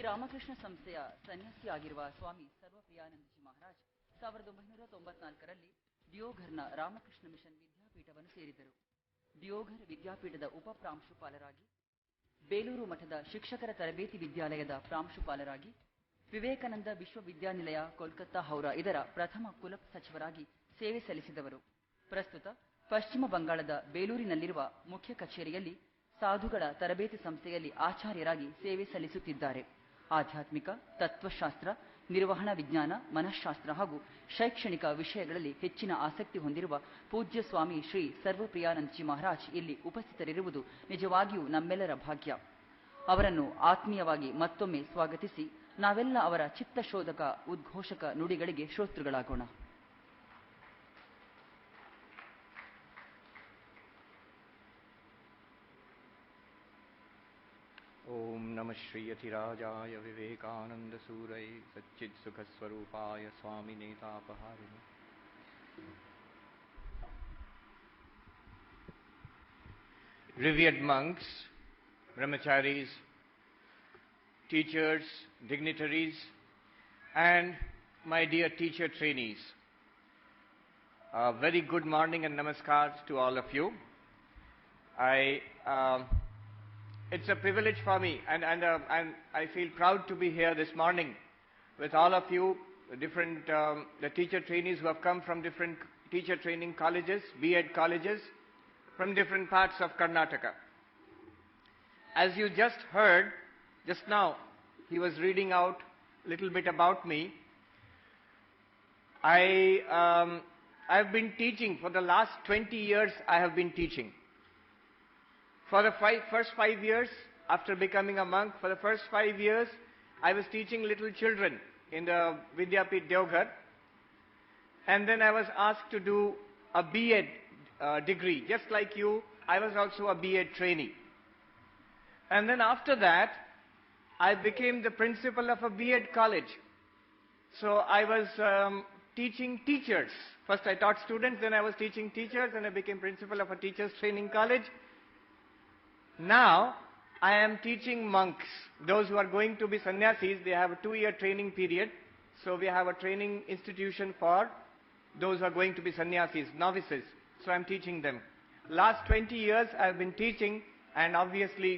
ರಾಮಕೃಷ್ಣ ಸಂಸ್ಥೆಯ ಸನ್ಯಾಸಿಯಾಗಿರುವ ಸ್ವಾಮಿ ಸರ್ವಪ್ರಿಯಾನಂದಜಿ ಮಹಾರಾಜ್ 1994ರಲ್ಲಿ ದಿಯೋಘರ್ನ ರಾಮಕೃಷ್ಣ ಮಿಷನ್ ವಿದ್ಯಾಪೀಠವನ್ನು ಸೇರಿದರು. ದಿಯೋಘರ್ ವಿದ್ಯಾಪೀಠದ ಉಪ ಪ್ರಾಂಶುಪಾಲರಾಗಿ, ಬೇಲೂರು ಮಠದ ಶಿಕ್ಷಕರ ತರಬೇತಿ ವಿದ್ಯಾಲಯದ ಪ್ರಾಂಶುಪಾಲರಾಗಿ, ವಿವೇಕಾನಂದ ವಿಶ್ವವಿದ್ಯಾನಿಲಯ ಕೋಲ್ಕತ್ತಾ ಹೌರಾ ಇದರ ಪ್ರಥಮ ಕುಲ ಸಚಿವರಾಗಿ ಸೇವೆ ಸಲ್ಲಿಸಿದವರು. ಪ್ರಸ್ತುತ ಪಶ್ಚಿಮ ಬಂಗಾಳದ ಬೇಲೂರಿನಲ್ಲಿರುವ ಮುಖ್ಯ ಕಚೇರಿಯಲ್ಲಿ ಸಾಧುಗಳ ತರಬೇತಿ ಸಂಸ್ಥೆಯಲ್ಲಿ ಆಚಾರ್ಯರಾಗಿ ಸೇವೆ ಸಲ್ಲಿಸುತ್ತಿದ್ದಾರೆ. ಆಧ್ಯಾತ್ಮಿಕ, ತತ್ವಶಾಸ್ತ್ರ, ನಿರ್ವಹಣಾ ವಿಜ್ಞಾನ, ಮನಃಶಾಸ್ತ್ರ ಹಾಗೂ ಶೈಕ್ಷಣಿಕ ವಿಷಯಗಳಲ್ಲಿ ಹೆಚ್ಚಿನ ಆಸಕ್ತಿ ಹೊಂದಿರುವ ಪೂಜ್ಯ ಸ್ವಾಮಿ ಶ್ರೀ ಸರ್ವಪ್ರಿಯಾನಂದಜಿ ಮಹಾರಾಜ್ ಇಲ್ಲಿ ಉಪಸ್ಥಿತರಿರುವುದು ನಿಜವಾಗಿಯೂ ನಮ್ಮೆಲ್ಲರ ಭಾಗ್ಯ. ಅವರನ್ನು ಆತ್ಮೀಯವಾಗಿ ಮತ್ತೊಮ್ಮೆ ಸ್ವಾಗತಿಸಿ ನಾವೆಲ್ಲ ಅವರ ಚಿತ್ತಶೋಧಕ ಉದ್ಘೋಷಕ ನುಡಿಗಳಿಗೆ ಶ್ರೋತೃಗಳಾಗೋಣ. ಓಂ ನಮಃ ಶ್ರೀ ಯತಿರಾಜಾಯ ವಿವೇಕಾನಂದ ಸೂರೈ ಸಚ್ಚಿತ್ ಸುಖ ಸ್ವರೂಪಾಯ ಸ್ವಾಮಿನೇ ತಾಪಹಾರಿಣಿ. Revered monks, brahmacharis, teachers, dignitaries, and my dear teacher trainees, a very good morning and namaskar to all of you. It's a privilege for me, and I feel proud to be here this morning with all of you, the teacher trainees who have come from different teacher training colleges, B.Ed colleges, from different parts of Karnataka. As you just heard, just now, he was reading out a little bit about me. I've been teaching for the last 20 years. I have been teaching. For the first 5 years, after becoming a monk, for the first 5 years, I was teaching little children in the Vidyapit Deoghar. And then I was asked to do a B.Ed degree. Just like you, I was also a B.Ed trainee. And then after that, I became the principal of a B.Ed college. So I was teaching teachers. First I taught students, then I was teaching teachers, and I became principal of a teachers training college. Now, I am teaching monks. Those who are going to be sannyasis, they have a 2-year training period. So we have a training institution for those who are going to be sannyasis, novices. So I am teaching them. Last 20 years I have been teaching, and obviously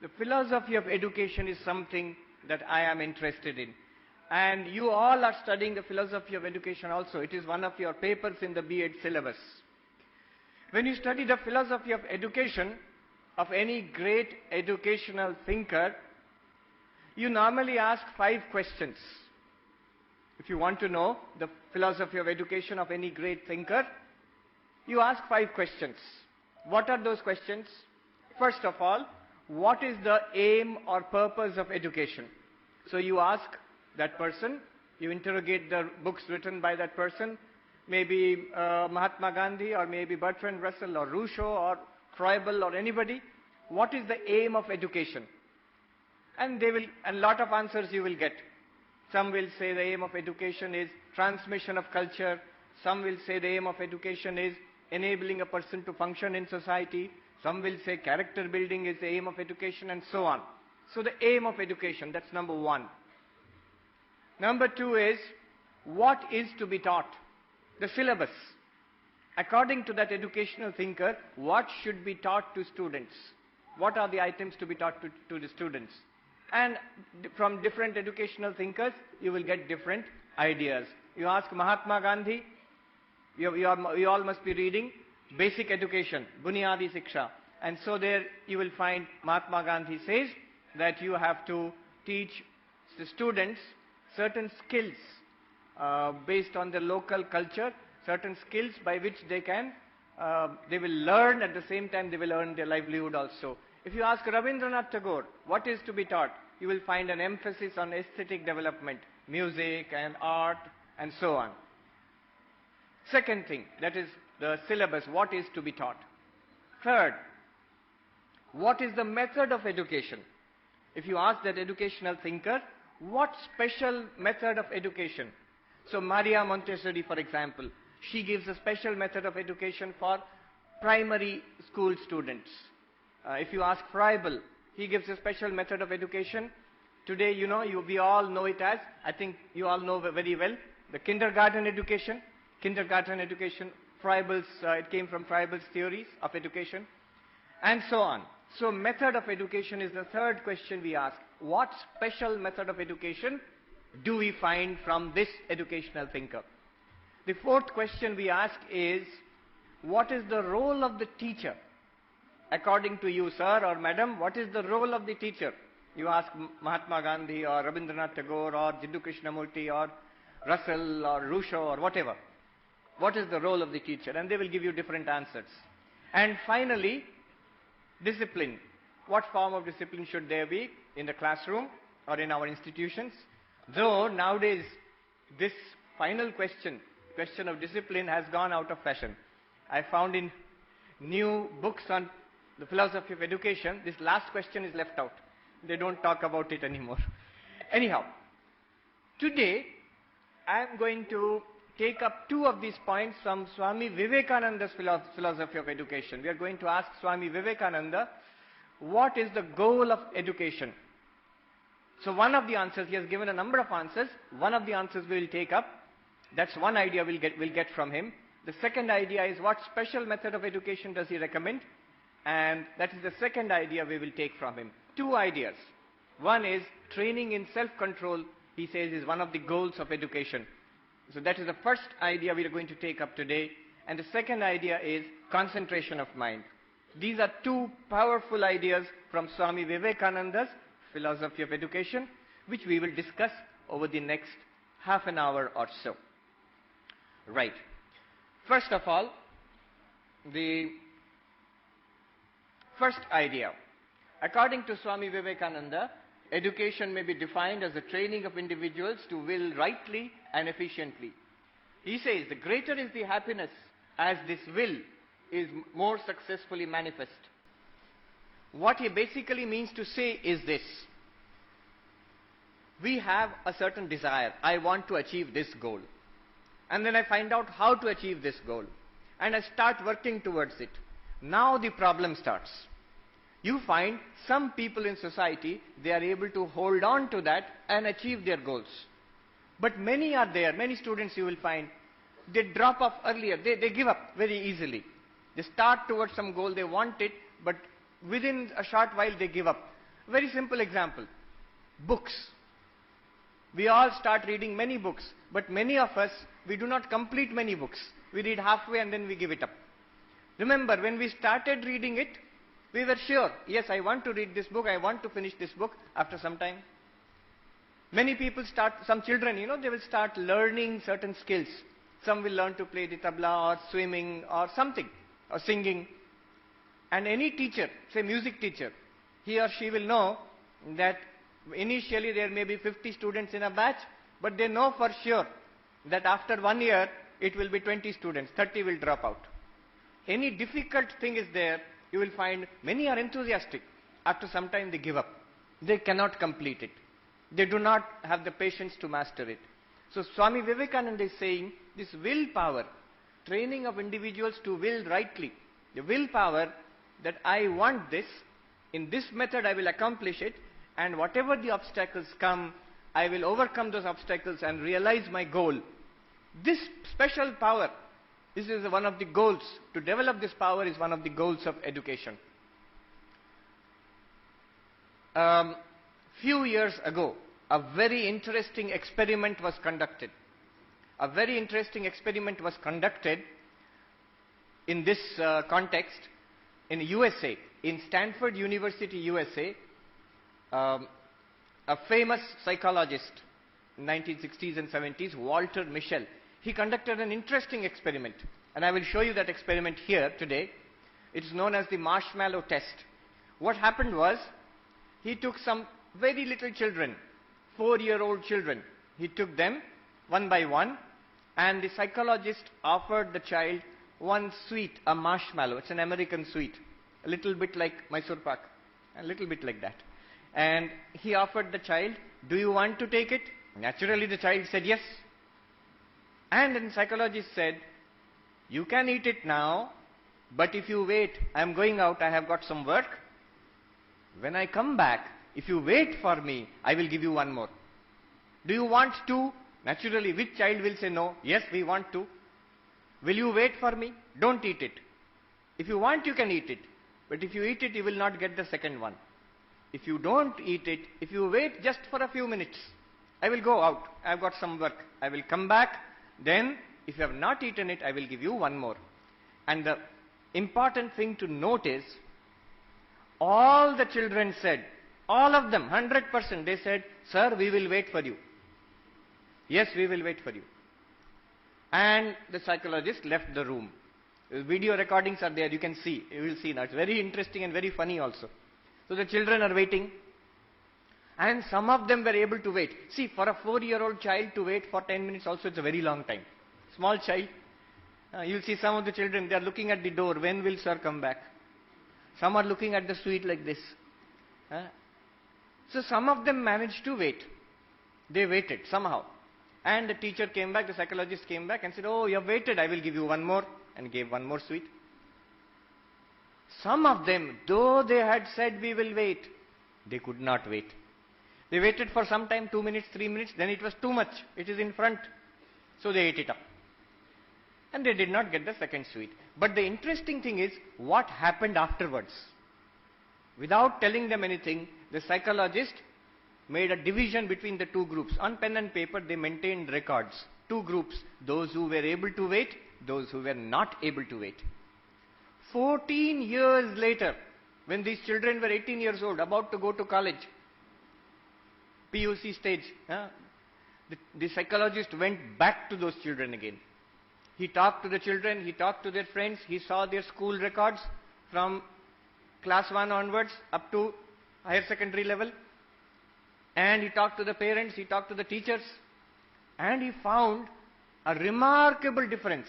the philosophy of education is something that I am interested in. And you all are studying the philosophy of education also. It is one of your papers in the B.Ed syllabus. When you study the philosophy of education, of any great educational thinker, you normally ask 5 questions. If you want to know the philosophy of education of any great thinker, you ask 5 questions. What are those questions? First of all, what is the aim or purpose of education? So you ask that person, you interrogate the books written by that person, maybe Mahatma Gandhi, or maybe Bertrand Russell, or Rousseau, or Froebel, or anybody. What is the aim of education? And a lot of answers you will get. Some will say the aim of education is transmission of culture. Some will say the aim of education is enabling a person to function in society. Some will say character building is the aim of education, and so on. So the aim of education, that's number 1. Number 2 is, what is to be taught? The syllabus. According to that educational thinker, what should be taught to students? What are the items to be taught to the students? And from different educational thinkers, you will get different ideas. You ask Mahatma Gandhi, you all must be reading Basic Education, Bunyadi Siksha. And so there you will find Mahatma Gandhi says that you have to teach the students certain skills based on the local culture, certain skills by which they will learn, at the same time they will earn their livelihood also. If you ask Rabindranath Tagore, what is to be taught? You will find an emphasis on aesthetic development, music and art and so on. Second thing, that is the syllabus, what is to be taught. Third, what is the method of education? If you ask that educational thinker, what special method of education? So Maria Montessori, for example, she gives a special method of education for primary school students. If you ask Froebel, he gives a special method of education Today, we all know it as, I think you all know very well, the kindergarten education. Kindergarten education, Froebel's, it came from Froebel's theories of education, and so on. So method of education is the third question we ask. What special method of education do we find from this educational thinker? The fourth question we ask is, what is the role of the teacher? According to you, sir or madam, what is the role of the teacher? You ask Mahatma Gandhi or Rabindranath Tagore or Jiddu Krishnamurti or Russell or Rousseau or whatever. What is the role of the teacher? And they will give you different answers. And finally, discipline. What form of discipline should there be in the classroom or in our institutions? Though nowadays this final question of discipline has gone out of fashion. I found in new books on the philosophy of education, this last question is left out. They don't talk about it anymore. Anyhow, today I am going to take up two of these points from Swami Vivekananda's philosophy of education. We are going to ask Swami Vivekananda, what is the goal of education? So one of the answers, he has given a number of answers. One of the answers we will take up. That's one idea we'll get from him. The second idea is, what special method of education does he recommend? And that is the second idea we will take from him. Two ideas. One is training in self-control, he says, is one of the goals of education. So that is the first idea we are going to take up today. And the second idea is concentration of mind. These are two powerful ideas from Swami Vivekananda's philosophy of education, which we will discuss over the next half an hour or so. Right. First of all, the first idea. According to Swami Vivekananda, education may be defined as the training of individuals to will rightly and efficiently. He says the greater is the happiness as this will is more successfully manifest. What he basically means to say is this. We have a certain desire. I want to achieve this goal. And then I find out how to achieve this goal. And I start working towards it. Now the problem starts. You find some people in society, they are able to hold on to that and achieve their goals. But many are there, many students you will find, they drop off earlier, they give up very easily. They start towards some goal, they want it, but within a short while they give up. Very simple example, books. We all start reading many books, but many of us, we do not complete many books. We read halfway and then we give it up. Remember, when we started reading it, we were sure, yes, I want to read this book, I want to finish this book after some time. Many people start, some children, they will start learning certain skills. Some will learn to play the tabla or swimming or something, or singing. And any teacher, say music teacher, he or she will know that initially there may be 50 students in a batch, but they know for sure that after 1 year, it will be 20 students, 30 will drop out. Any difficult thing is there, you will find many are enthusiastic. After some time they give up. They cannot complete it. They do not have the patience to master it. So Swami Vivekananda is saying this willpower, training of individuals to will rightly, the willpower that I want this, in this method I will accomplish it, and whatever the obstacles come, I will overcome those obstacles and realize my goal. This special power, this is one of the goals. To develop this power is one of the goals of education. Few years ago, a very interesting experiment was conducted. A very interesting experiment was conducted in this context in USA, in Stanford University, USA. A famous psychologist in 1960s and 70s, Walter Mischel, he conducted an interesting experiment, and I will show you that experiment here today. It is known as the marshmallow test. What happened was, he took some very little children, 4-year-old children. He took them one by one, and the psychologist offered the child one sweet, a marshmallow. It's an American sweet, a little bit like Mysore pak, a little bit like that. And he offered the child, do you want to take it? Naturally the child said yes. And then psychologist said, you can eat it now, but if you wait, I am going out, I have got some work. When I come back, If you wait for me, I will give you one more. Do you want to? Naturally, which child will say no? Yes, we want to. Will you wait for me? Don't eat it. If you want, you can eat it. But if you eat it, you will not get the second one. If you don't eat it, if you wait just for a few minutes, I will go out. I've got some work. I will come back. Then, if you have not eaten it, I will give you one more. And the important thing to note is, all the children said, all of them, 100%, they said, sir, we will wait for you. Yes, we will wait for you. And the psychologist left the room. Video recordings are there, you can see, you will see now. It's very interesting and very funny also. So the children are waiting. And some of them were able to wait. See, for a 4-year-old child to wait for 10 minutes also, it's a very long time. Small child. You'll see some of the children, they are looking at the door. When will sir come back? Some are looking at the sweet like this. So some of them managed to wait. They waited somehow. And the teacher came back, the psychologist came back and said, oh, you have waited, I will give you one more. And gave one more sweet. Some of them, though they had said we will wait, they could not wait. They waited for some time, 2 minutes, 3 minutes, then it was too much. It is in front. So they ate it up. And they did not get the second sweet. But the interesting thing is, what happened afterwards? Without telling them anything, the psychologist made a division between the two groups. On pen and paper, they maintained records. Two groups, those who were able to wait, those who were not able to wait. 14 years later, when these children were 18 years old, about to go to college, PUC stage, the psychologist went back to those children again. He talked to the children, he talked to their friends, he saw their school records from class 1 onwards up to higher secondary level. And he talked to the parents, he talked to the teachers, and he found a remarkable difference.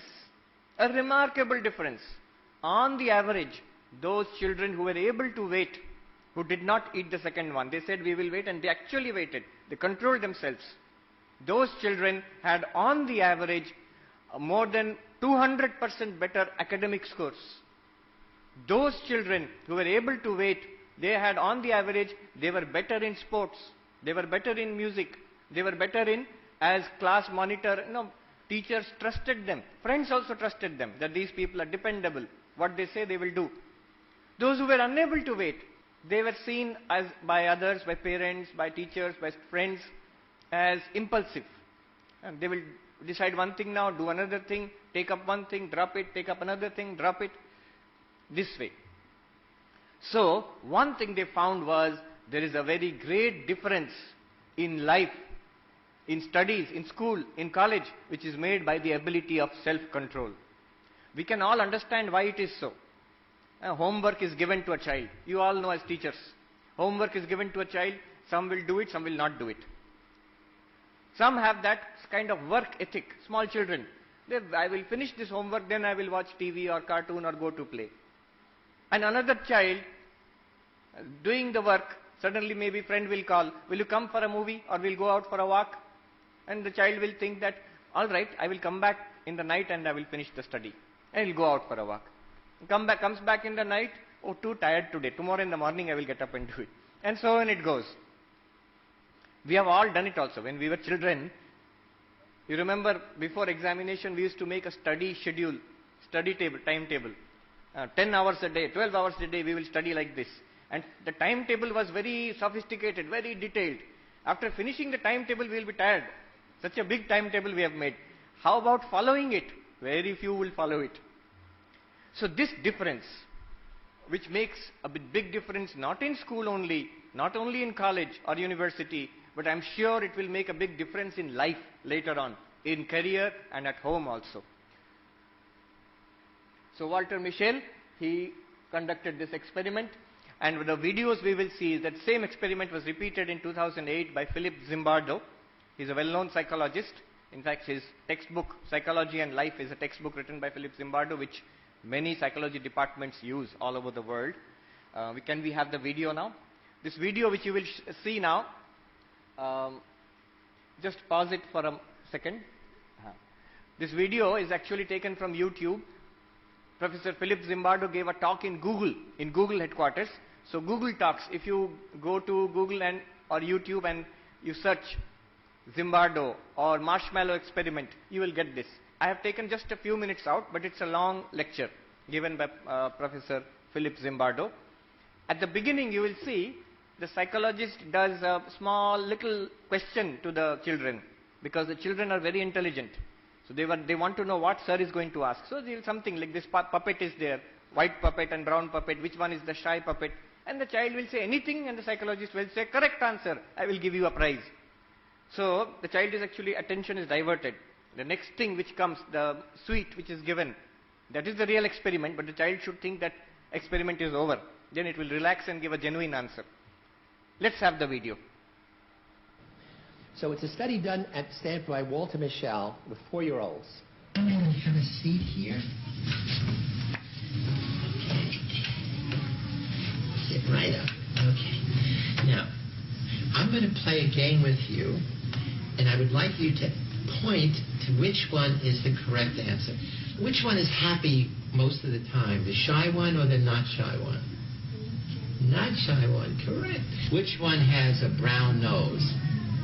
A remarkable difference. On the average, those children who were able to wait, who did not eat the second one, they said we will wait, and they actually waited. They controlled themselves. Those children had on the average more than 200% better academic scores. Those children who were able to wait, they had on the average, they were better in sports, they were better in music, they were better in as class monitor. Teachers trusted them. Friends also trusted them, that these people are dependable. What they say, they will do. Those who were unable to wait, they were seen as by others, by parents, by teachers, by friends, as impulsive. And they will decide one thing now, do another thing, take up one thing, drop it, take up another thing, drop it. This way. So, one thing they found was, there is a very great difference in life, in studies, in school, in college, which is made by the ability of self-control. We can all understand why it is so. Homework is given to a child. You all know as teachers. Homework is given to a child. Some will do it, some will not do it. Some have that kind of work ethic, small children. I will finish this homework, then I will watch TV or cartoon or go to play. And another child, doing the work, suddenly maybe friend will call, will you come for a movie or we'll go out for a walk? And the child will think that, all right, I will come back in the night and I will finish the study. And he'll go out for a walk. Comes back in the night, oh, too tired today. Tomorrow in the morning I will get up and do it. And so on it goes. We have all done it also. When we were children, you remember before examination we used to make a study schedule, timetable. 10 hours a day, 12 hours a day we will study like this. And the timetable was very sophisticated, very detailed. After finishing the timetable we will be tired. Such a big timetable we have made. How about following it? Very few will follow it. So this difference, which makes a big difference not in school only, not only in college or university, but I'm sure it will make a big difference in life later on, in career and at home also. So Walter Mischel, he conducted this experiment, and with the videos we will see that same experiment was repeated in 2008 by Philip Zimbardo. He's a well-known psychologist. In fact, his textbook, Psychology and Life, is a textbook written by Philip Zimbardo, which many psychology departments use all over the world. Can we have the video now? This video which you will see now, just pause it for a second. This video is actually taken from YouTube. Professor Philip Zimbardo gave a talk in Google headquarters. So Google Talks, if you go to Google or YouTube and you search Zimbardo or marshmallow experiment, you will get this. I have taken just a few minutes out, but it's a long lecture given by Professor Philip Zimbardo. At the beginning, you will see the psychologist does a small little question to the children, because the children are very intelligent. So they want to know what sir is going to ask. So something like this puppet is there, white puppet and brown puppet, which one is the shy puppet? And the child will say anything, and the psychologist will say, correct answer, I will give you a prize. So the child is actually, attention is diverted. The next thing which comes, the sweet which is given, that is the real experiment, but the child should think that experiment is over. Then it will relax and give a genuine answer. Let's have the video. So it's a study done at Stanford by Walter Mischel with 4-year-olds. I'm going to have a seat here. Sit right up. Okay. Now, I'm going to play a game with you, and I would like you to point to which one is the correct answer. Which one is happy most of the time, the shy one or the not shy one? Not shy one, correct. Which one has a brown nose?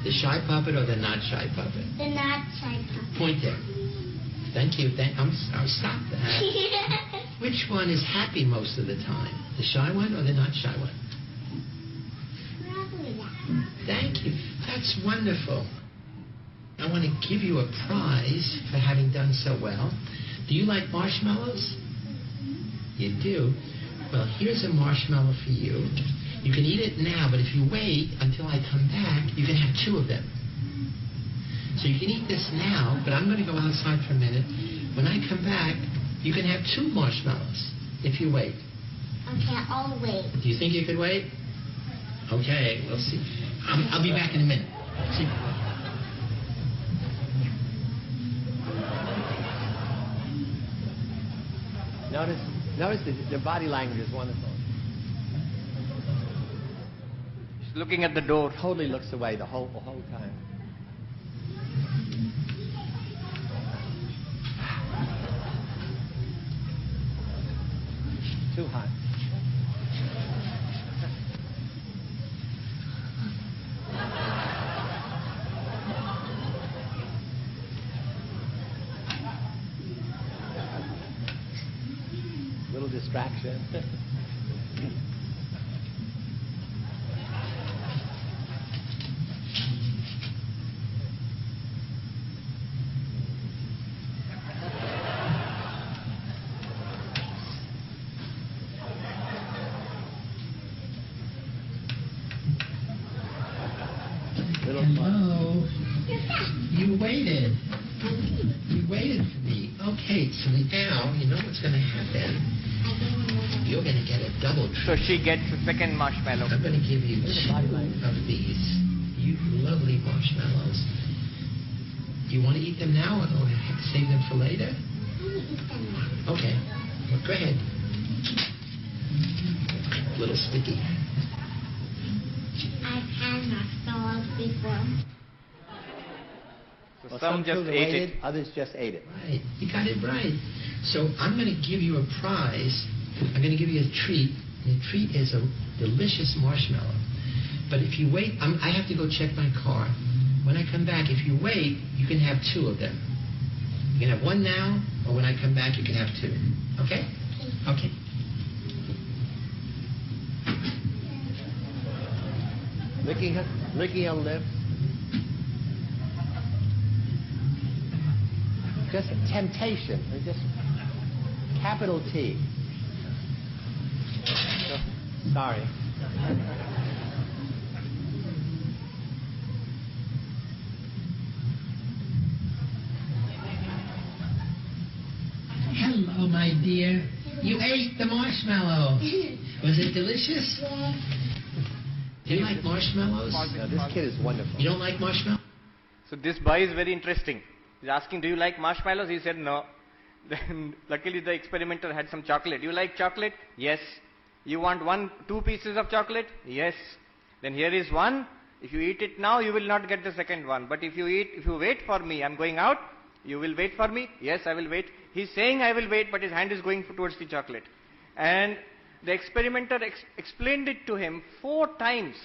The shy puppet or the not shy puppet? The not shy puppet. Point there. Thank you. I'll stop that. Which one is happy most of the time? The shy one or the not shy one? Probably that. Thank you. That's wonderful. I want to give you a prize for having done so well. Do you like marshmallows? You do? Well, here's a marshmallow for you. You can eat it now, but if you wait until I come back, you can have 2 of them. So you can eat this now, but I'm going to go outside for a minute. When I come back, you can have 2 marshmallows if you wait. Okay, I'll wait. Do you think you could wait? Okay, we'll see. I'll be back in a minute. See. Notice the body language is wonderful. She's looking at the door. Totally looks away the whole time. Too hot. Little distraction. Hello. You waited. You waited for me. Okay, so now you know what's going to happen. You're going to get a double treat. So she gets the second marshmallow. I'm going to give you 2 of these. You lovely marshmallows. Do you want to eat them now or save them for later? Okay. Well, go ahead. A little sticky. I've had marshmallows before. So Well, some just children ate waited, it. others just ate it. Right. You got it right. So I'm going to give you a prize. I'm going to give you a treat. The treat is a delicious marshmallow. But if you wait, I have to go check my car. When I come back, if you wait, you can have 2 of them. You can have 1 now, or when I come back, you can have 2. Okay? Okay. Licking her lips. Just temptation. Just capital T. Sorry. Hello, my dear. You ate the marshmallow. Was it delicious? Do you like marshmallows? Now, this kid is wonderful. You don't like marshmallows? So this boy is very interesting. He's asking, do you like marshmallows? He said no. Then luckily the experimenter had some chocolate. You like chocolate? Yes. You want 2 pieces of chocolate? Yes. Then here is 1. If you eat it now, you will not get the second one. But if you wait for me, I'm going out, you will wait for me? Yes, I will wait. He's saying I will wait, but his hand is going towards the chocolate. And The experimenter explained it to him 4 times.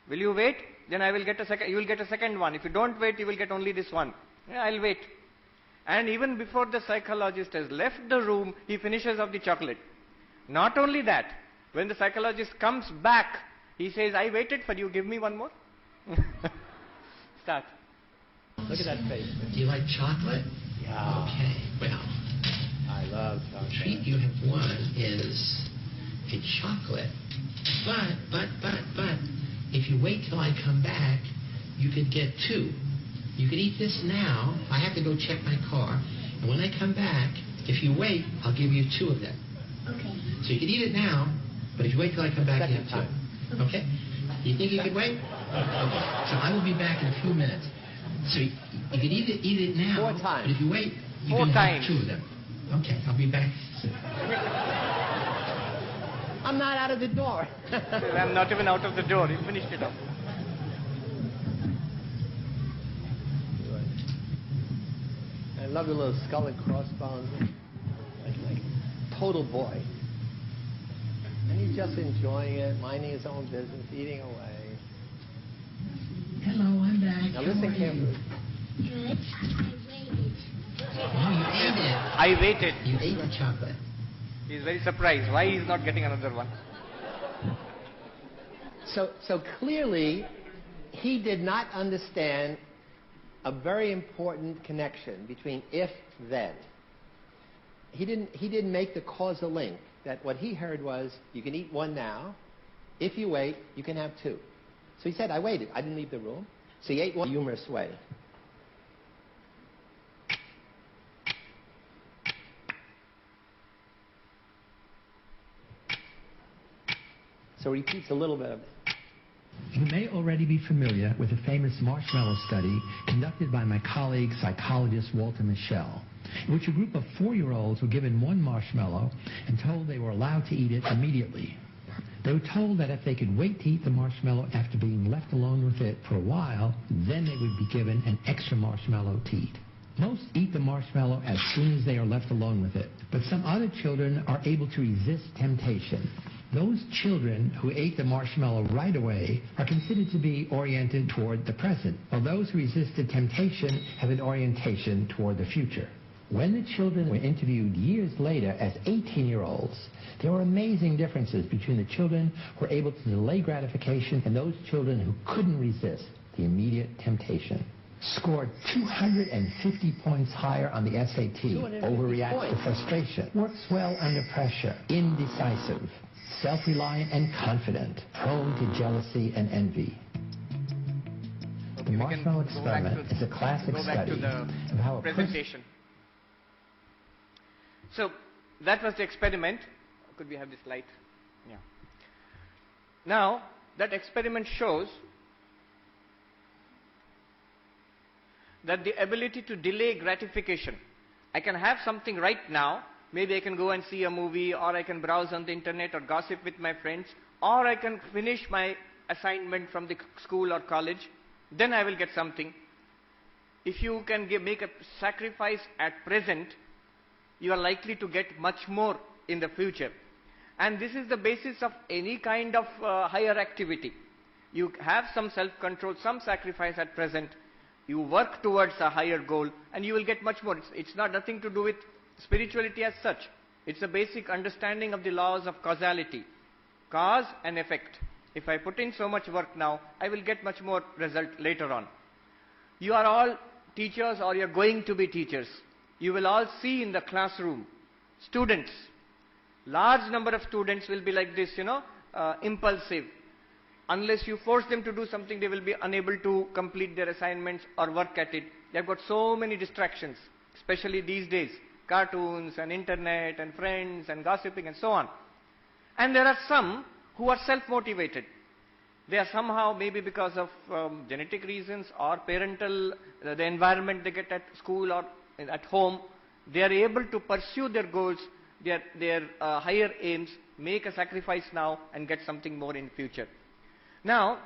Will you wait? Then I will get a second, you will get a second one. If you don't wait, you will get only this one. Yeah, I'll wait. And even before the psychologist has left the room, he finishes off the chocolate. Not only that, when the psychologist comes back, he says, I waited for you, give me one more. Start. Look at that face. Do you like chocolate? Yeah. Okay, well, I love the chocolate. treat you have won is a chocolate. But, if you wait till I come back, you could get 2. You could eat this now. I have to go check my car. And when I come back, if you wait, I'll give you 2 of them. Okay. So you can eat it now, but if you wait till I come back, you have Second 2. Okay? You think you could wait? Okay. So I will be back in a few minutes. So you can eat it now. 4 times. But if you wait, you 4 can times. have 2 of them. Okay, I'll be back soon. I'm not out of the door. I'm not even out of the door. He finished it off. I love your little skull and crossbones. Like total boy. And he's just enjoying it, minding his own business, eating away. Hello, I'm back. Now How listen are you? carefully. Good. I waited. No, you ate it. I waited. You ate the chocolate. He's very surprised. Why he's not getting another one? So clearly, he did not understand a very important connection between if-then. He didn't make the causal link that what he heard was, you can eat 1 now. If you wait, you can have 2. So he said, I waited. I didn't leave the room. So he ate 1 in a humorous way. So he repeats a little bit of it. You may already be familiar with the famous marshmallow study conducted by my colleague, psychologist Walter Mischel, in which a group of 4-year-olds were given 1 marshmallow and told they were allowed to eat it immediately. They were told that if they could wait to eat the marshmallow after being left alone with it for a while, then they would be given an extra marshmallow to eat. Most eat the marshmallow as soon as they are left alone with it, but some other children are able to resist temptation. Those children who ate the marshmallow right away are considered to be oriented toward the present, while those who resisted temptation have an orientation toward the future. When the children were interviewed years later as 18-year-olds, there were amazing differences between the children who were able to delay gratification and those children who couldn't resist the immediate temptation. Scored 250 points higher on the SAT, 250 overreacts points. to frustration, works well under pressure, indecisive, self-reliant and confident, prone to jealousy and envy. The we can marshmallow go back experiment to- is a classic go back to study the of how a person... presentation. So that was the experiment. Could we have this light? Yeah. Now that experiment shows that the ability to delay gratification. I can have something right now. Maybe I can go and see a movie, or I can browse on the internet or gossip with my friends, or I can finish my assignment from the school or college. Then I will get something. If you can make a sacrifice at present, you are likely to get much more in the future. And this is the basis of any kind of higher activity. You have some self-control, some sacrifice at present. You work towards a higher goal, and you will get much more. It's not nothing to do with spirituality as such. It's a basic understanding of the laws of causality. Cause and effect. If I put in so much work now, I will get much more result later on. You are all teachers, or you're going to be teachers. You will all see in the classroom, students, large number of students will be like this, impulsive. Unless you force them to do something, they will be unable to complete their assignments or work at it. They have got so many distractions, especially these days, cartoons and internet and friends and gossiping and so on. And there are some who are self-motivated. They are somehow, maybe because of genetic reasons or parental, the environment they get at school or at home, they are able to pursue their goals, their higher aims, make a sacrifice now and get something more in future. Now,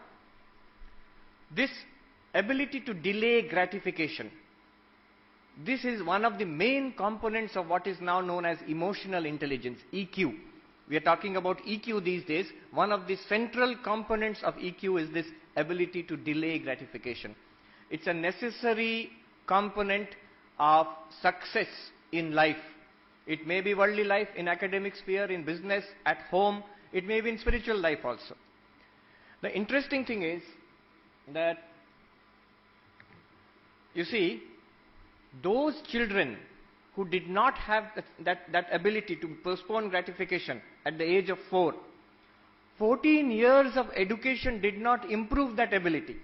this ability to delay gratification, this is one of the main components of what is now known as emotional intelligence, EQ. we are talking about EQ these days, one of the central components of EQ is this ability to delay gratification. It's a necessary component of success in life. It may be worldly life, in academic sphere, in business, at home. It may be in spiritual life also. The interesting thing is that, you see, those children who did not have that ability to postpone gratification at the age of 4, 14 years of education did not improve that ability.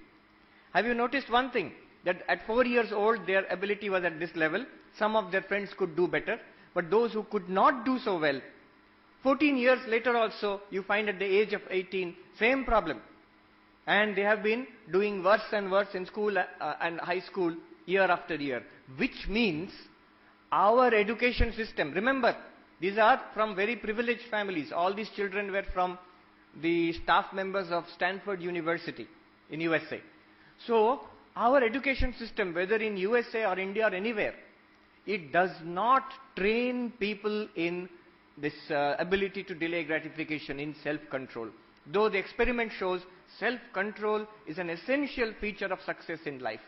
Have you noticed one thing? That at 4 years old, their ability was at this level. Some of their friends could do better. But those who could not do so well, 14 years later also, you find at the age of 18, same problem. And they have been doing worse and worse in school and high school year after year. Which means our education system, remember, these are from very privileged families. All these children were from the staff members of Stanford University in USA. So, our education system, whether in USA or India or anywhere, it does not train people in this ability to delay gratification, in self-control. Though the experiment shows self-control is an essential feature of success in life.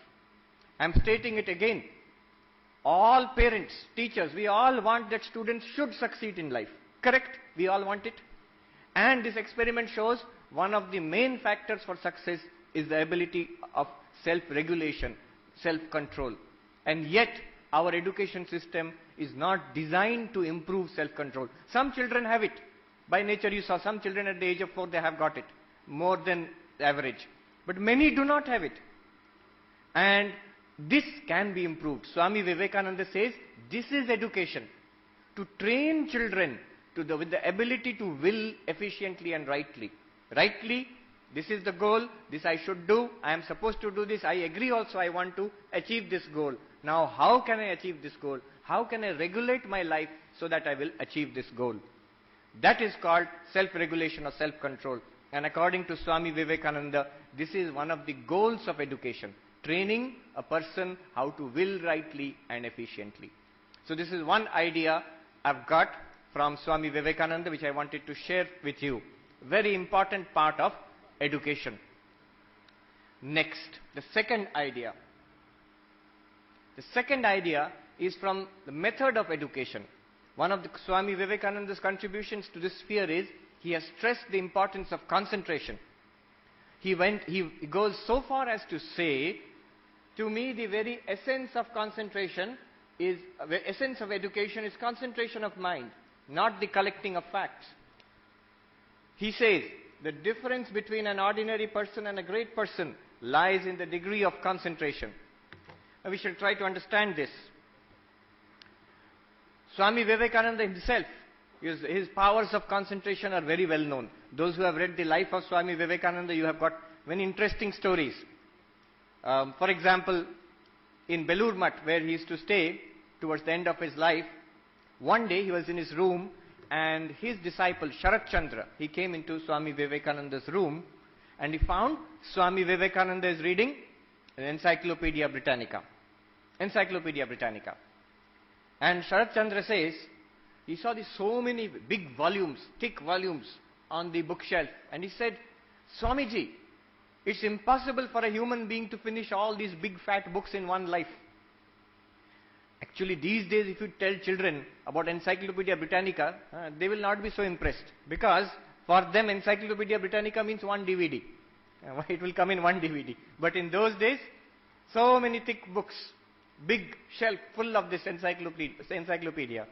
I am stating it again. All parents, teachers, we all want that students should succeed in life. Correct? We all want it. And this experiment shows one of the main factors for success is the ability of self-regulation, self-control. And yet, our education system is not designed to improve self-control. Some children have it. By nature, you saw some children at the age of 4, they have got it. More than average. But many do not have it. And this can be improved. Swami Vivekananda says, this is education. To train children with the ability to will efficiently and rightly. Rightly, this is the goal, this I should do, I am supposed to do this, I agree also I want to achieve this goal. Now how can I achieve this goal? How can I regulate my life so that I will achieve this goal? That is called self-regulation or self-control. And according to Swami Vivekananda, this is one of the goals of education. Training a person how to will rightly and efficiently. So this is one idea I've got from Swami Vivekananda which I wanted to share with you. Very important part of education. Next, the second idea. The second idea is from the method of education. One of the Swami Vivekananda's contributions to this sphere is he has stressed the importance of concentration. He goes so far as to say, to me the very essence of concentration is, the essence of education is concentration of mind, not the collecting of facts. He says, the difference between an ordinary person and a great person lies in the degree of concentration. Now we should try to understand this. Swami Vivekananda himself, his powers of concentration are very well known. Those who have read the life of Swami Vivekananda, you have got many interesting stories. For example, in Belur Mutt, where he used to stay towards the end of his life, one day he was in his room and his disciple Sharat Chandra, he came into Swami Vivekananda's room and he found Swami Vivekananda is reading an Encyclopedia Britannica. Encyclopedia Britannica. And Sharat Chandra says, he saw these so many big volumes, thick volumes on the bookshelf, and he said, Swamiji, it's impossible for a human being to finish all these big fat books in one life. Actually, these days, if you tell children about Encyclopedia Britannica, they will not be so impressed, because for them Encyclopedia Britannica means one DVD. It will come in one DVD. But in those days, so many thick books, big shelf full of this encyclopedia.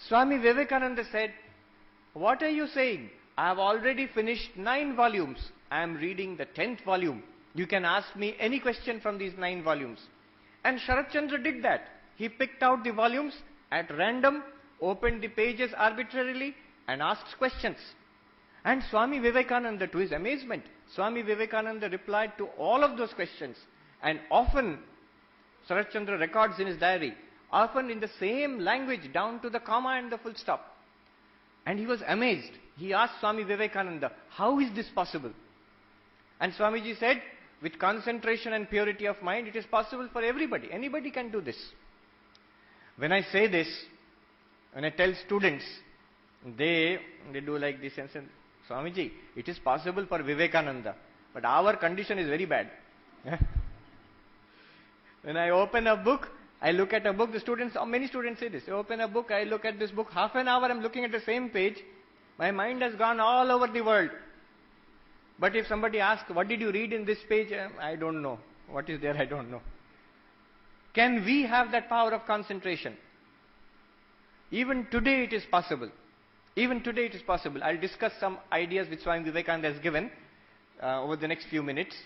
Swami Vivekananda said, what are you saying? I have already finished 9 volumes. I am reading the 10th volume. You can ask me any question from these 9 volumes. And Sharat Chandra did that. He picked out the volumes at random, opened the pages arbitrarily and asked questions. And Swami Vivekananda, to his amazement, Swami Vivekananda replied to all of those questions. And often, Sharat Chandra records in his diary, often in the same language down to the comma and the full stop. And he was amazed. He asked Swami Vivekananda, how is this possible? And Swamiji said, with concentration and purity of mind, it is possible for everybody. Anybody can do this. When I say this, when I tell students, They do like this and say, Swamiji, it is possible for Vivekananda, but our condition is very bad. When I open a book, I look at a book, the students, many students say this, I open a book, I look at this book, half an hour I'm looking at the same page, my mind has gone all over the world. But if somebody asks, what did you read in this page? I don't know. What is there? I don't know. Can we have that power of concentration? Even today it is possible. Even today it is possible. I'll discuss some ideas which Swami Vivekananda has given over the next few minutes.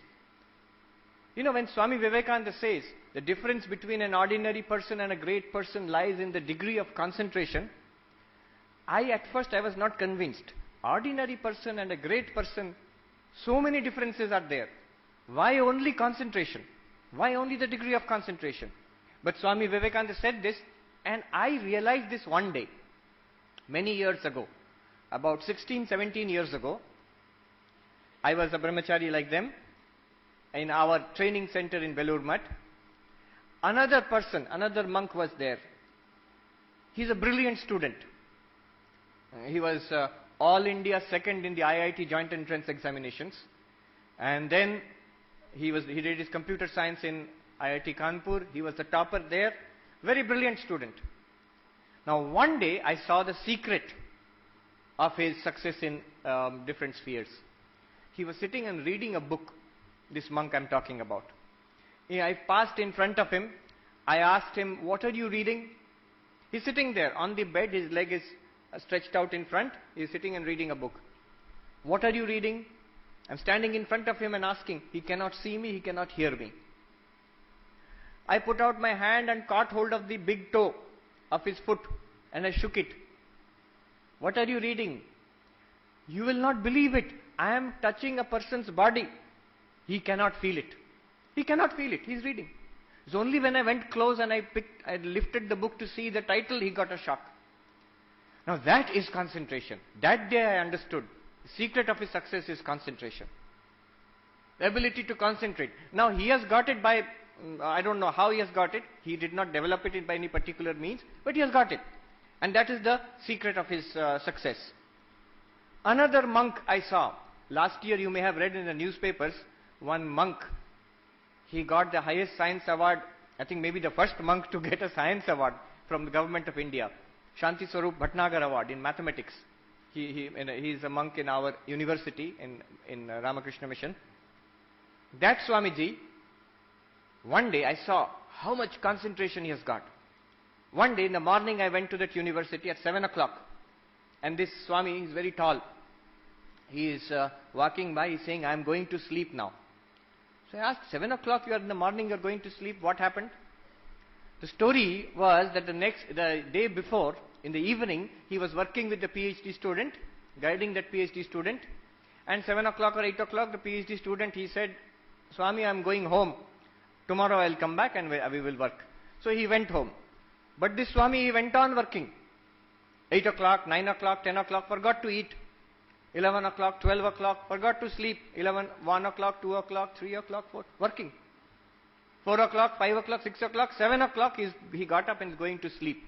You know, when Swami Vivekananda says the difference between an ordinary person and a great person lies in the degree of concentration, at first I was not convinced. Ordinary person and a great person, so many differences are there. Why only concentration? Why only the degree of concentration? But Swami Vivekananda said this, and I realized this one day, many years ago, about 16, 17 years ago. I was a brahmachari like them in our training center in Belur Math. Another person, another monk was there. He's a brilliant student. He was All India second in the IIT joint entrance examinations. And then he did his computer science in IIT Kanpur. He was the topper there. Very brilliant student. Now one day I saw the secret of his success in different spheres. He was sitting and reading a book, this monk I'm talking about. I passed in front of him. I asked him, what are you reading? He's sitting there on the bed, his leg is stretched out in front. He's sitting and reading a book. What are you reading? I'm standing in front of him and asking. He cannot see me, he cannot hear me. I put out my hand and caught hold of the big toe of his foot and I shook it. What are you reading? You will not believe it. I am touching a person's body. He cannot feel it. He cannot feel it. He's reading. It's only when I went close and I lifted the book to see the title, he got a shock. Now that is concentration. That day I understood. The secret of his success is concentration. The ability to concentrate. Now he has got it by, I don't know how he has got it. He did not develop it by any particular means, but he has got it. And that is the secret of his success. Another monk I saw. Last year you may have read in the newspapers, one monk, he got the highest science award, I think maybe the first monk to get a science award from the government of India. Shanti Swarup Bhatnagar Award in mathematics. He is a monk in our university in Ramakrishna Mission. That Swamiji, one day I saw how much concentration he has got. One day in the morning I went to that university at 7 o'clock. And this Swami is very tall. He is walking by, he's saying, I am going to sleep now. So I asked, 7 o'clock you are in the morning, you are going to sleep, what happened? The story was that the day before, in the evening, he was working with the PhD student, guiding that PhD student. And 7 o'clock or 8 o'clock, the PhD student, he said, Swami, I am going home. Tomorrow I will come back and we will work. So he went home. But this Swami, he went on working. 8 o'clock, 9 o'clock, 10 o'clock, forgot to eat. 11 o'clock, 12 o'clock, forgot to sleep. 1 o'clock, 2 o'clock, 3 o'clock, 4, working. 4 o'clock, 5 o'clock, 6 o'clock, 7 o'clock, he got up and is going to sleep.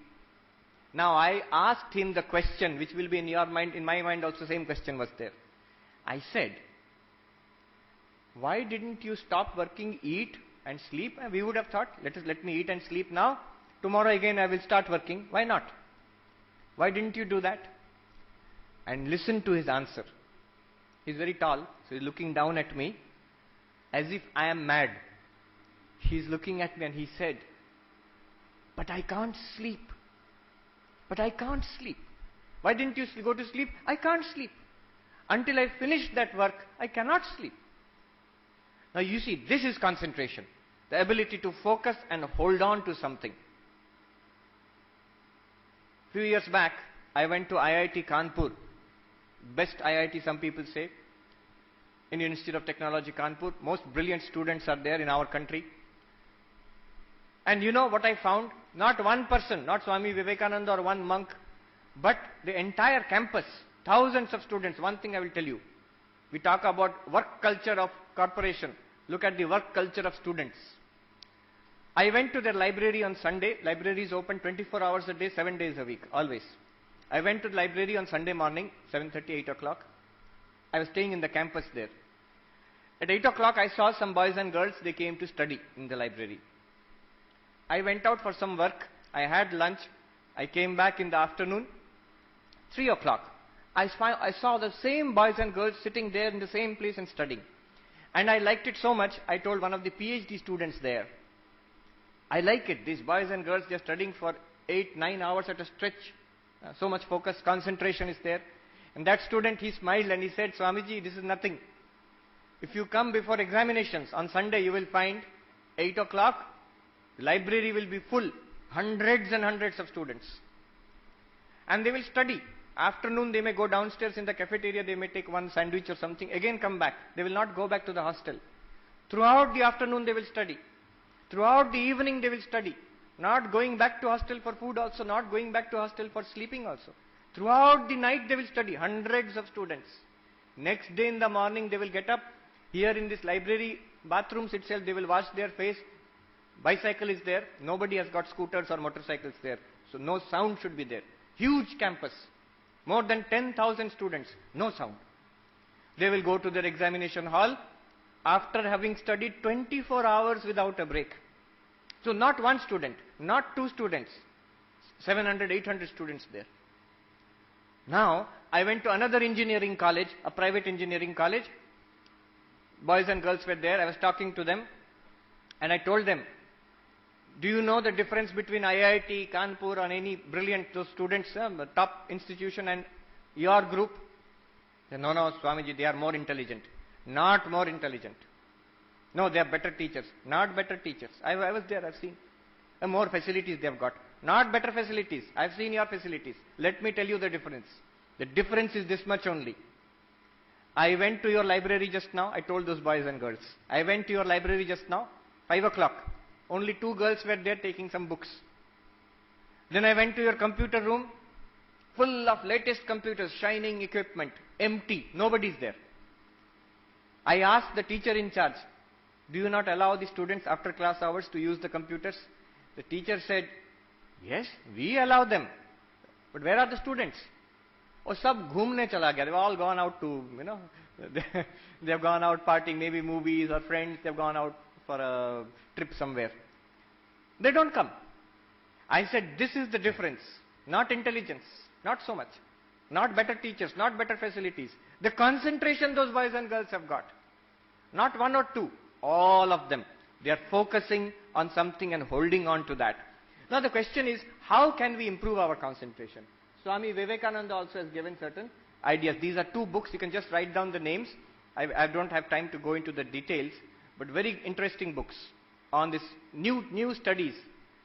Now I asked him the question, which will be in your mind, in my mind also same question was there. I said, why didn't you stop working, eat and sleep? And we would have thought, let me eat and sleep now. Tomorrow again I will start working. Why not? Why didn't you do that? And listen to his answer. He's very tall, so he's looking down at me as if I am mad. He's looking at me and he said, but I can't sleep. But I can't sleep. Why didn't you go to sleep? I can't sleep. Until I finish that work, I cannot sleep. Now you see, this is concentration. The ability to focus and hold on to something. Few years back, I went to IIT Kanpur. Best IIT, some people say. Indian Institute of Technology, Kanpur. Most brilliant students are there in our country. And you know what I found? Not one person, not Swami Vivekananda or one monk, but the entire campus, thousands of students. One thing I will tell you. We talk about work culture of corporation. Look at the work culture of students. I went to their library on Sunday. Library is open 24 hours a day, 7 days a week, always. I went to the library on Sunday morning, 7:30, 8 o'clock. I was staying in the campus there. At 8 o'clock, I saw some boys and girls, they came to study in the library. I went out for some work. I had lunch. I came back in the afternoon. 3 o'clock. I saw the same boys and girls sitting there in the same place and studying. And I liked it so much, I told one of the PhD students there, I like it. These boys and girls, they are studying for 8, 9 hours at a stretch. So much focus, concentration is there. And that student, he smiled and he said, Swamiji, this is nothing. If you come before examinations on Sunday, you will find 8 o'clock, the library will be full, hundreds and hundreds of students. And they will study. Afternoon, they may go downstairs in the cafeteria, they may take one sandwich or something, again come back. They will not go back to the hostel. Throughout the afternoon, they will study. Throughout the evening, they will study. Not going back to hostel for food also, not going back to hostel for sleeping also. Throughout the night, they will study, hundreds of students. Next day in the morning, they will get up. Here in this library, bathrooms itself, they will wash their face. Bicycle is there. Nobody has got scooters or motorcycles there. So no sound should be there. Huge campus. More than 10,000 students. No sound. They will go to their examination hall after having studied 24 hours without a break. So not one student, not two students. 700, 800 students there. Now, I went to another engineering college, a private engineering college. Boys and girls were there. I was talking to them. And I told them, do you know the difference between IIT, Kanpur, or any brilliant those students, top institution, and your group? They said, no, Swamiji, they are more intelligent. Not more intelligent. No, they are better teachers. Not better teachers. I was there, I've seen. More facilities they have got. Not better facilities. I've seen your facilities. Let me tell you the difference. The difference is this much only. I went to your library just now. I told those boys and girls. I went to your library just now, 5 o'clock. Only 2 girls were there taking some books. Then I went to your computer room, full of latest computers, shining equipment, empty, nobody's there. I asked the teacher in charge, do you not allow the students after class hours to use the computers? The teacher said, yes, we allow them. But where are the students? Oh, sab ghumne chala gaya. They've all gone out to, they have gone out partying, maybe movies or friends, they've gone out for a trip somewhere. They don't come. I said, this is the difference. Not intelligence, not so much. Not better teachers, not better facilities. The concentration those boys and girls have got. Not 1 or 2, all of them. They are focusing on something and holding on to that. Now the question is, how can we improve our concentration? Swami Vivekananda also has given certain ideas. These are 2 books, you can just write down the names. I don't have time to go into the details, but very interesting books on this new studies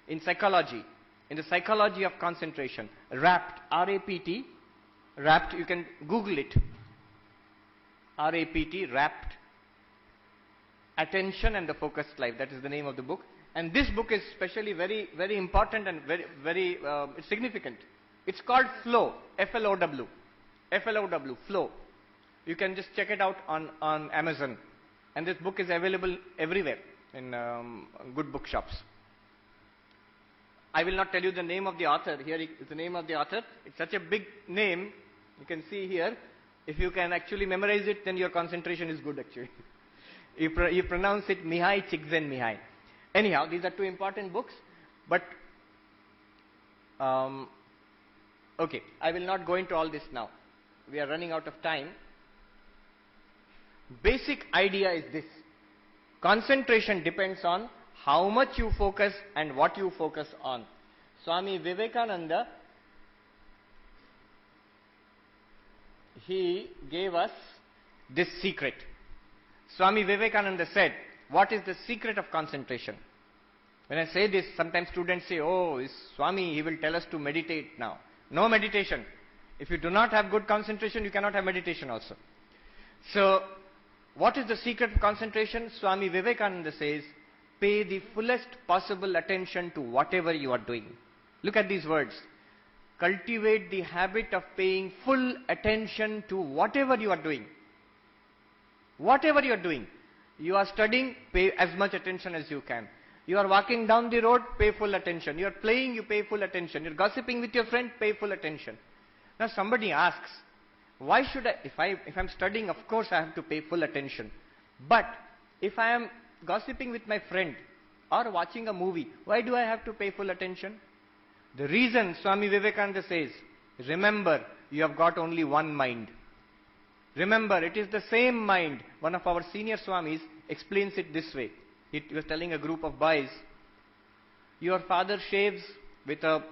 in psychology, in the psychology of concentration. RAPT, R-A-P-T, RAPT, you can Google it. R-A-P-T, RAPT. Attention and the Focused Life, that is the name of the book. And this book is especially very, very important and very significant. It's called Flow, F-L-O-W. F-L-O-W, Flow. You can just check it out on Amazon. And this book is available everywhere in good bookshops. I will not tell you the name of the author. Here is the name of the author. It's such a big name. You can see here. If you can actually memorize it, then your concentration is good actually. You pronounce it Mihai Csikszentmihalyi. Anyhow, these are 2 important books. But, okay, I will not go into all this now. We are running out of time. Basic idea is this. Concentration depends on how much you focus and what you focus on. Swami Vivekananda, he gave us this secret. Swami Vivekananda said, what is the secret of concentration? When I say this, sometimes students say, oh, is Swami, he will tell us to meditate now. No meditation. If you do not have good concentration, you cannot have meditation also. So, what is the secret of concentration? Swami Vivekananda says, pay the fullest possible attention to whatever you are doing. Look at these words. Cultivate the habit of paying full attention to whatever you are doing. Whatever you are doing. You are studying, pay as much attention as you can. You are walking down the road, pay full attention. You are playing, you pay full attention. You are gossiping with your friend, pay full attention. Now somebody asks, why should I, if I'm studying, of course I have to pay full attention. But if I am gossiping with my friend or watching a movie, why do I have to pay full attention? The reason Swami Vivekananda says, remember, you have got only one mind. Remember, it is the same mind. One of our senior Swamis explains it this way. He was telling a group of boys, your father shaves with a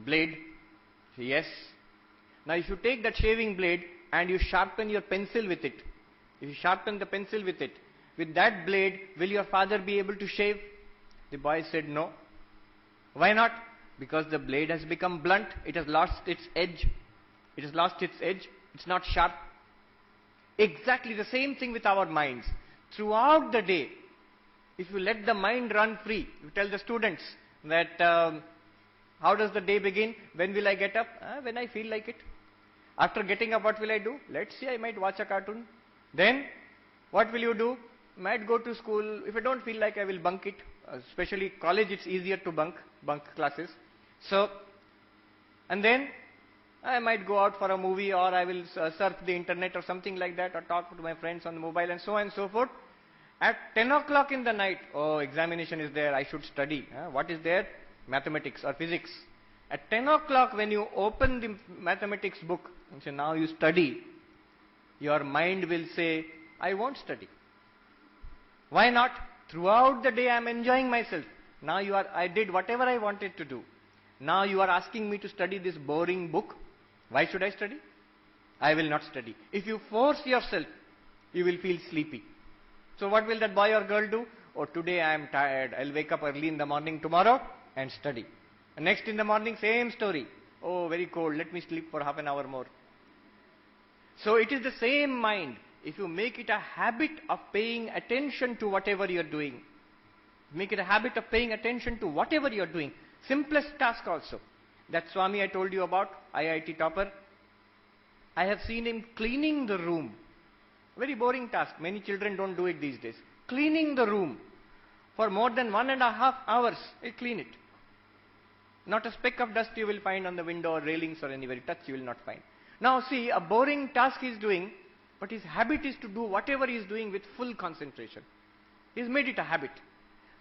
blade. Yes. Now if you take that shaving blade and you sharpen your pencil with it, if you sharpen the pencil with it, with that blade, will your father be able to shave? The boy said no. Why not? Because the blade has become blunt, it has lost its edge. It has lost its edge, it's not sharp. Exactly the same thing with our minds. Throughout the day, if you let the mind run free, you tell the students that how does the day begin? When will I get up? When I feel like it. After getting up, what will I do? Let's see, I might watch a cartoon. Then, what will you do? Might go to school. If I don't feel like, I will bunk it. Especially college, it's easier to bunk classes. So, and then I might go out for a movie, or I will surf the internet or something like that, or talk to my friends on the mobile and so on and so forth. At 10 o'clock in the night, oh, examination is there, I should study. What is there? Mathematics or physics. At 10 o'clock when you open the mathematics book and say, now you study, your mind will say, I won't study. Why not? Throughout the day I am enjoying myself. Now I did whatever I wanted to do. Now you are asking me to study this boring book. Why should I study? I will not study. If you force yourself, you will feel sleepy. So what will that boy or girl do? Oh, today I am tired. I'll wake up early in the morning tomorrow and study. And next in the morning, same story. Oh, very cold. Let me sleep for half an hour more. So it is the same mind. If you make it a habit of paying attention to whatever you are doing, make it a habit of paying attention to whatever you are doing. Simplest task also. That Swami I told you about, IIT topper. I have seen him cleaning the room. Very boring task. Many children don't do it these days. Cleaning the room. For more than 1.5 hours, he'll clean it. Not a speck of dust you will find on the window or railings or anywhere. Touch you will not find. Now see, a boring task he is doing, but his habit is to do whatever he is doing with full concentration. He's made it a habit.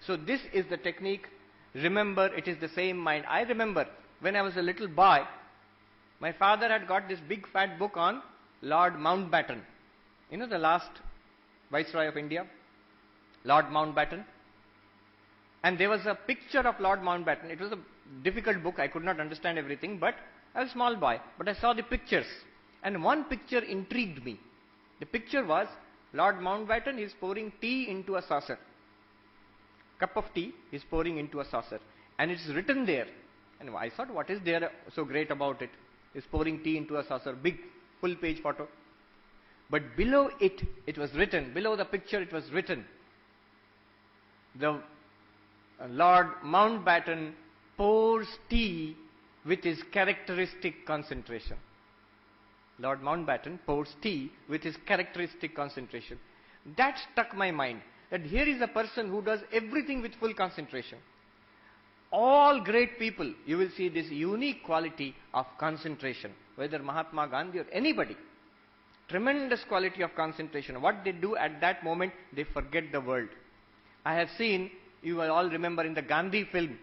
So this is the technique. Remember, it is the same mind. I remember when I was a little boy, my father had got this big fat book on Lord Mountbatten. You know, the last Viceroy of India, Lord Mountbatten. And there was a picture of Lord Mountbatten. It was a difficult book. I could not understand everything, but I was a small boy. But I saw the pictures. And one picture intrigued me. The picture was Lord Mountbatten is pouring tea into a saucer. Cup of tea is pouring into a saucer. And it's written there. And I thought, what is there so great about it? He's pouring tea into a saucer. Big, full page photo. But below it, it was written, below the picture it was written, the Lord Mountbatten pours tea with his characteristic concentration. Lord Mountbatten pours tea with his characteristic concentration. That struck my mind, that here is a person who does everything with full concentration. All great people, you will see this unique quality of concentration, whether Mahatma Gandhi or anybody. Tremendous quality of concentration. What they do at that moment, they forget the world. I have seen, you will all remember in the Gandhi film,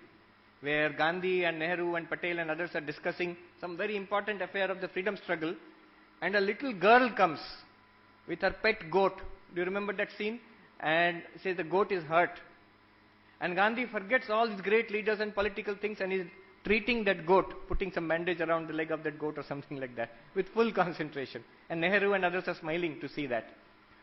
where Gandhi and Nehru and Patel and others are discussing some very important affair of the freedom struggle, and a little girl comes with her pet goat. Do you remember that scene? And says the goat is hurt. And Gandhi forgets all these great leaders and political things and is treating that goat, putting some bandage around the leg of that goat or something like that, with full concentration. And Nehru and others are smiling to see that.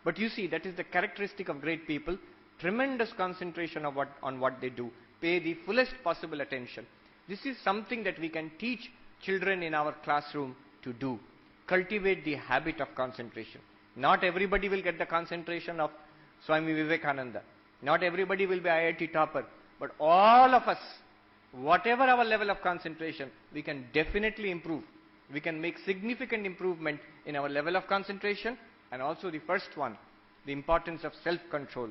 But you see, that is the characteristic of great people, tremendous concentration on what they do. Pay the fullest possible attention. This is something that we can teach children in our classroom to do. Cultivate the habit of concentration. Not everybody will get the concentration of Swami Vivekananda. Not everybody will be IIT topper. But all of us, whatever our level of concentration, we can definitely improve. We can make significant improvement in our level of concentration. And also the first one, the importance of self-control.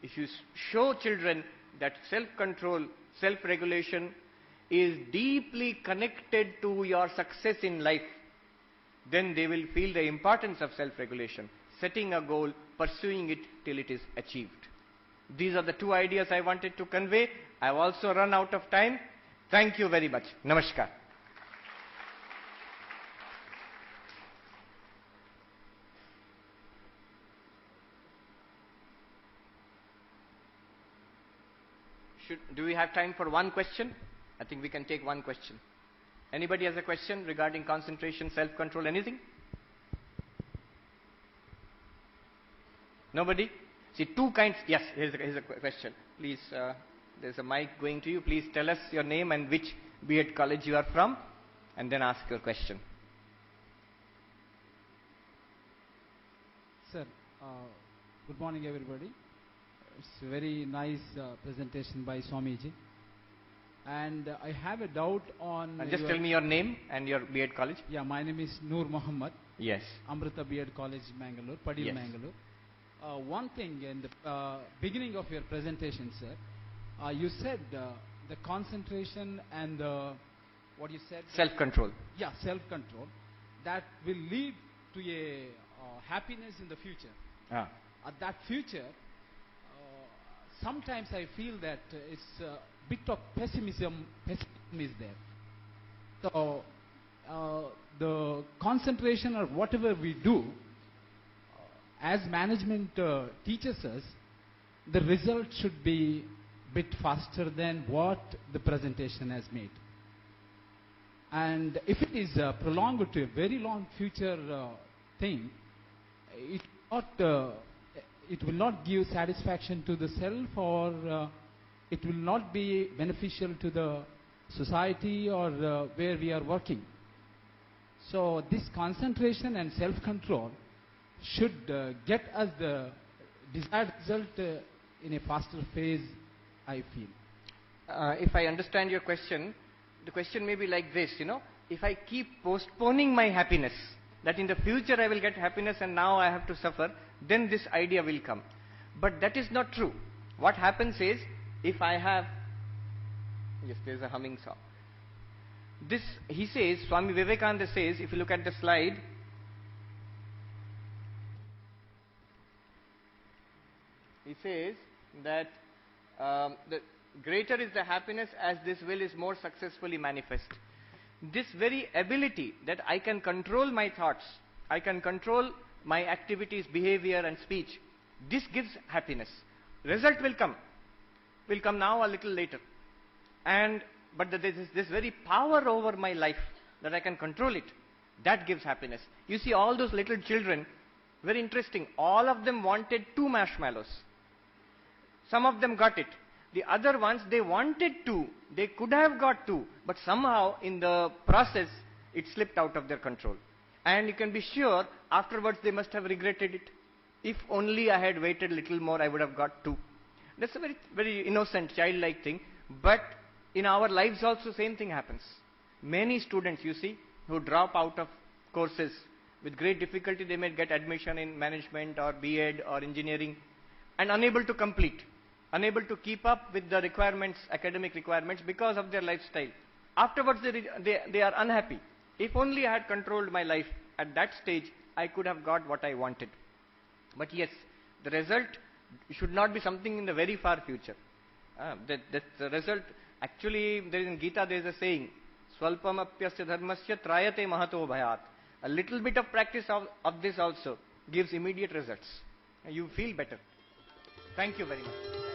If you show children that self-control, self-regulation is deeply connected to your success in life, then they will feel the importance of self-regulation, setting a goal, pursuing it till it is achieved. These are the two ideas I wanted to convey. I have also run out of time. Thank you very much. Namaskar. Do we have time for one question? I think we can take one question. Anybody has a question regarding concentration, self-control, anything? Nobody? See, two kinds. Yes, here's a question. Please, there's a mic going to you. Please tell us your name and which B.Ed college you are from, and then ask your question. Sir, good morning everybody. It's a very nice presentation by Swamiji. And I have a doubt on... just tell me your name and your B.Ed college. Yeah, my name is Noor Muhammad. Yes. Amrita B.Ed College, Mangalore, Padil, yes. Mangalore. One thing in the beginning of your presentation, sir, you said the concentration and what you said? Self-control. Yeah, self-control. That will lead to a happiness in the future. That future, sometimes I feel that it's a bit of pessimism is there. So the concentration or whatever we do, as management teaches us, the result should be a bit faster than what the presentation has made. And if it is prolonged to a very long future thing, it will not give satisfaction to the self, or it will not be beneficial to the society or where we are working. So this concentration and self-control should get us the desired result in a faster phase, I feel. If I understand your question, the question may be like this, if I keep postponing my happiness, that in the future I will get happiness and now I have to suffer, then this idea will come. But that is not true. What happens is, if I have, yes, there's a humming sound. This, he says, Swami Vivekananda says, if you look at the slide, he says that the greater is the happiness as this will is more successfully manifest. This very ability that I can control my thoughts, I can control my activities, behavior and speech, this gives happiness. Result will come now, a little later. But there is this very power over my life that I can control it. That gives happiness. You see all those little children, very interesting, all of them wanted 2 marshmallows. Some of them got it. The other ones, they wanted 2. They could have got 2, but somehow in the process, it slipped out of their control. And you can be sure, afterwards they must have regretted it. If only I had waited a little more, I would have got 2. That's a very, very innocent, childlike thing. But in our lives also, same thing happens. Many students, you see, who drop out of courses with great difficulty, they may get admission in management or B.Ed or engineering, and unable to complete, unable to keep up with the requirements, academic requirements, because of their lifestyle. Afterwards, they are unhappy. If only I had controlled my life at that stage, I could have got what I wanted. But yes, the result should not be something in the very far future. That's the result. Actually, there is in Gita, there is a saying, Swalpamapyasya dharmasya trayate mahato bhayat. A little bit of practice of this also gives immediate results. You feel better. Thank you very much.